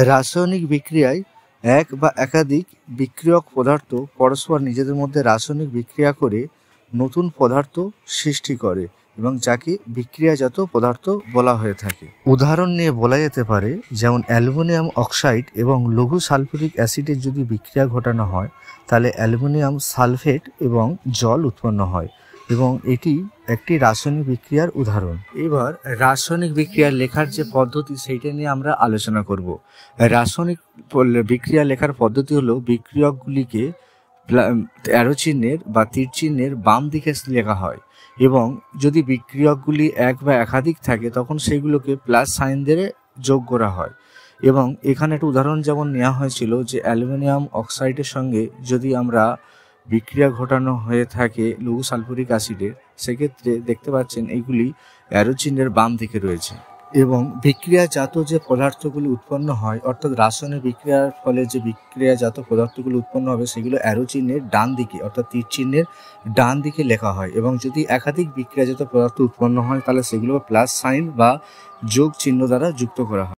রাসায়নিক বিক্রিয়ায় এক বা একাধিক বিক্রিয়ক পদার্থ পরস্পর নিজেদের মধ্যে রাসায়নিক বিক্রিয়া করে নতুন পদার্থ সৃষ্টি করে এবং যাকে বিক্রিয়াজাত পদার্থ বলা হয়ে থাকে। উদাহরণ নিয়ে বলা যেতে পারে, যেমন অ্যালুমিনিয়াম অক্সাইড এবং লঘু সালফিউরিক অ্যাসিডের যদি বিক্রিয়া ঘটানো হয় তাহলে অ্যালুমিনিয়াম সালফেট এবং জল উৎপন্ন হয় এবং এটি একটি রাসায়নিক বিক্রিয়ার উদাহরণ। এবার রাসায়নিক বিক্রিয়া লেখার যে পদ্ধতি সেইটা নিয়ে আমরা আলোচনা করব। রাসায়নিক বিক্রিয়া লেখার পদ্ধতি হলো বিক্রিয়কগুলিকে অ্যারো চিহ্নের বা তীর চিহ্নের বাম দিকে লেখা হয় এবং যদি বিক্রিয়কগুলি এক বা একাধিক থাকে তখন সেগুলোকে প্লাস সাইন দিয়ে যোগ করা হয়। এবং এখানে একটা উদাহরণ যেমন নেওয়া হয়েছিল যে অ্যালুমিনিয়াম অক্সাইডের সঙ্গে যদি আমরা বিক্রিয়া ঘটানো হয়ে থাকে লঘু সালফিউরিক অ্যাসিডের, সেক্ষেত্রে দেখতে পাচ্ছেন এইগুলি অ্যারো চিহ্নের বাম দিকে রয়েছে। এবং বিক্রিয়াজাত যে পদার্থগুলি উৎপন্ন হয়, অর্থাৎ রাসায়নিক বিক্রিয়ার ফলে যে বিক্রিয়াজাত পদার্থগুলি উৎপন্ন হবে সেগুলো অ্যারো চিহ্নের ডান দিকে অর্থাৎ তীর চিহ্নের ডান দিকে লেখা হয় এবং যদি একাধিক বিক্রিয়াজাত পদার্থ উৎপন্ন হয় তাহলে সেগুলো প্লাস সাইন বা যোগ চিহ্ন দ্বারা যুক্ত করা হয়।